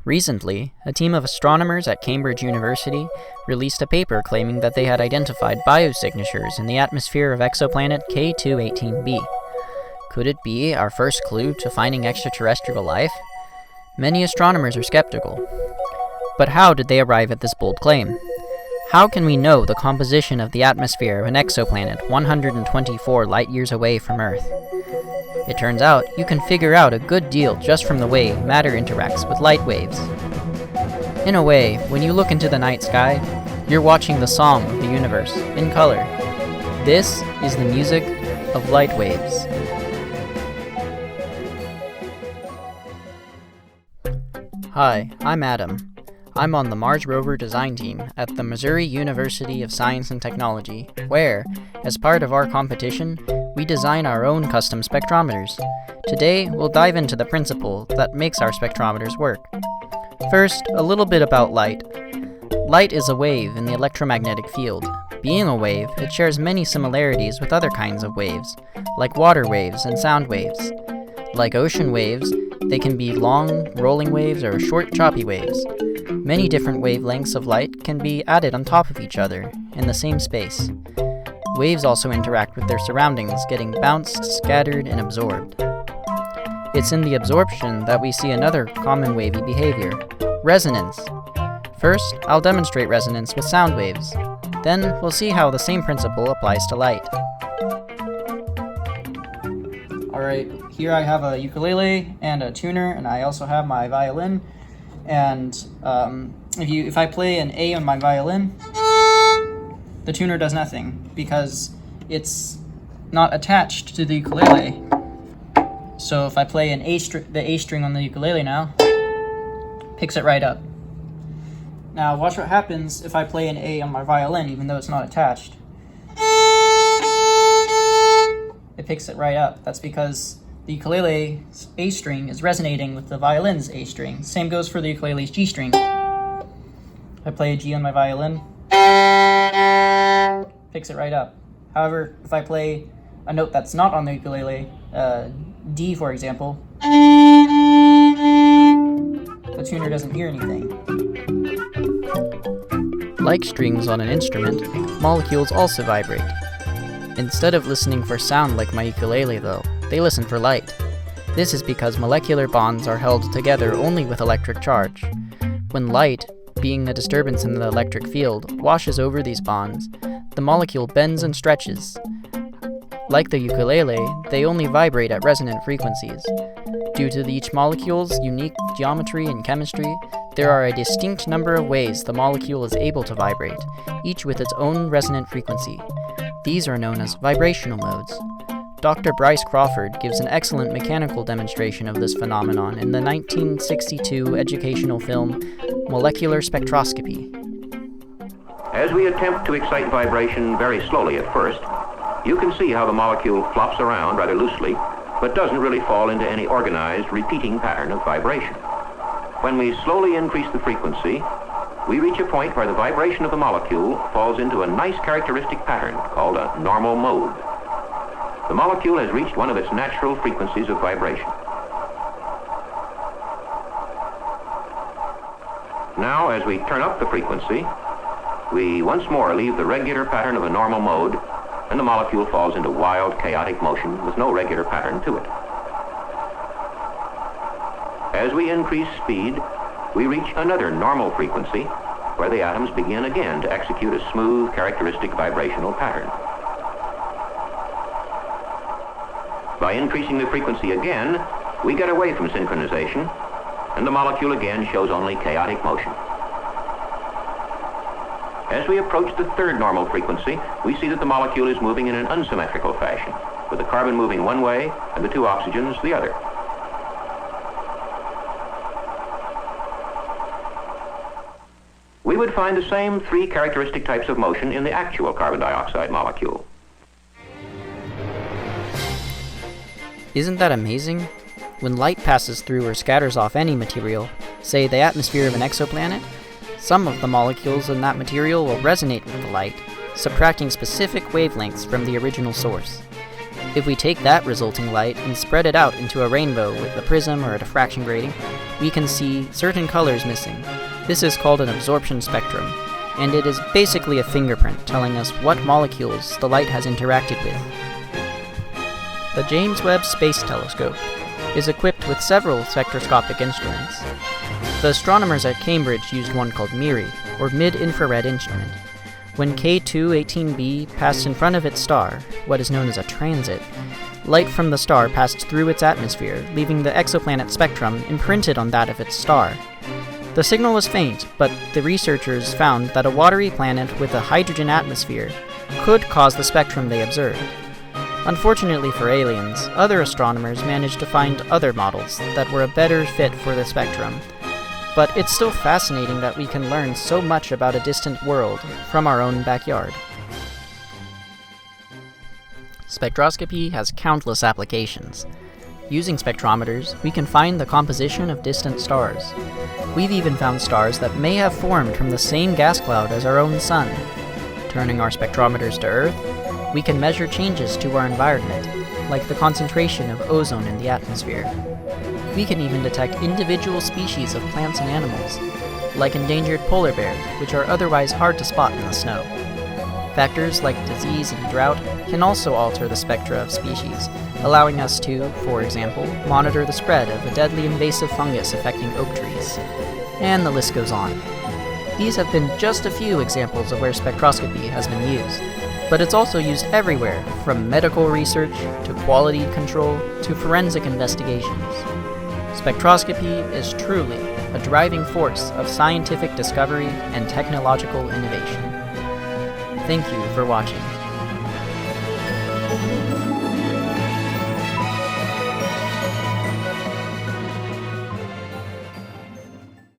Recently, a team of astronomers at Cambridge University released a paper claiming that they had identified biosignatures in the atmosphere of exoplanet K218b. Could it be our first clue to finding extraterrestrial life? Many astronomers are skeptical. But how did they arrive at this bold claim? How can we know the composition of the atmosphere of an exoplanet 124 light-years away from Earth? It turns out you can figure out a good deal just from the way matter interacts with light waves. In a way, when you look into the night sky, you're watching the song of the universe in color. This is the music of light waves. Hi, I'm Adam. I'm on the Mars rover design team at the Missouri University of Science and Technology, where, as part of our competition, we design our own custom spectrometers. Today, we'll dive into the principle that makes our spectrometers work. First, a little bit about light. Light is a wave in the electromagnetic field. Being a wave, it shares many similarities with other kinds of waves, like water waves and sound waves. Like ocean waves, they can be long, rolling waves or short, choppy waves. Many different wavelengths of light can be added on top of each other in the same space. Waves also interact with their surroundings, getting bounced, scattered, and absorbed. It's in the absorption that we see another common wavy behavior, resonance. First, I'll demonstrate resonance with sound waves. Then, we'll see how the same principle applies to light. Alright, here I have a ukulele and a tuner, and I also have my violin. And if I play an A on my violin, the tuner does nothing because it's not attached to the ukulele. So if I play the A string on the ukulele now, picks it right up. Now watch what happens if I play an A on my violin, even though it's not attached. It picks it right up. That's because the ukulele's A string is resonating with the violin's A string. Same goes for the ukulele's G string. If I play a G on my violin, picks it right up. However, if I play a note that's not on the ukulele, D for example, the tuner doesn't hear anything. Like strings on an instrument, molecules also vibrate. Instead of listening for sound like my ukulele though, they listen for light. This is because molecular bonds are held together only with electric charge. When light, being a disturbance in the electric field, washes over these bonds, the molecule bends and stretches. Like the ukulele, they only vibrate at resonant frequencies. Due to each molecule's unique geometry and chemistry, there are a distinct number of ways the molecule is able to vibrate, each with its own resonant frequency. These are known as vibrational modes. Dr. Bryce Crawford gives an excellent mechanical demonstration of this phenomenon in the 1962 educational film Molecular Spectroscopy. As we attempt to excite vibration very slowly at first, you can see how the molecule flops around rather loosely, but doesn't really fall into any organized, repeating pattern of vibration. When we slowly increase the frequency, we reach a point where the vibration of the molecule falls into a nice characteristic pattern called a normal mode. The molecule has reached one of its natural frequencies of vibration. Now, as we turn up the frequency, we once more leave the regular pattern of a normal mode, and the molecule falls into wild, chaotic motion with no regular pattern to it. As we increase speed, we reach another normal frequency, where the atoms begin again to execute a smooth, characteristic vibrational pattern. By increasing the frequency again, we get away from synchronization, and the molecule again shows only chaotic motion. As we approach the third normal frequency, we see that the molecule is moving in an unsymmetrical fashion, with the carbon moving one way and the two oxygens the other. We would find the same three characteristic types of motion in the actual carbon dioxide molecule. Isn't that amazing? When light passes through or scatters off any material, say the atmosphere of an exoplanet, some of the molecules in that material will resonate with the light, subtracting specific wavelengths from the original source. If we take that resulting light and spread it out into a rainbow with a prism or a diffraction grating, we can see certain colors missing. This is called an absorption spectrum, and it is basically a fingerprint telling us what molecules the light has interacted with. The James Webb Space Telescope is equipped with several spectroscopic instruments. The astronomers at Cambridge used one called MIRI, or Mid-Infrared Instrument. When K2-18b passed in front of its star, what is known as a transit, light from the star passed through its atmosphere, leaving the exoplanet spectrum imprinted on that of its star. The signal was faint, but the researchers found that a watery planet with a hydrogen atmosphere could cause the spectrum they observed. Unfortunately for aliens, other astronomers managed to find other models that were a better fit for the spectrum. But it's still fascinating that we can learn so much about a distant world from our own backyard. Spectroscopy has countless applications. Using spectrometers, we can find the composition of distant stars. We've even found stars that may have formed from the same gas cloud as our own sun. Turning our spectrometers to Earth, we can measure changes to our environment, like the concentration of ozone in the atmosphere. We can even detect individual species of plants and animals, like endangered polar bears, which are otherwise hard to spot in the snow. Factors like disease and drought can also alter the spectra of species, allowing us to, for example, monitor the spread of a deadly invasive fungus affecting oak trees. And the list goes on. These have been just a few examples of where spectroscopy has been used, but it's also used everywhere, from medical research to quality control to forensic investigations. Spectroscopy is truly a driving force of scientific discovery and technological innovation. Thank you for watching.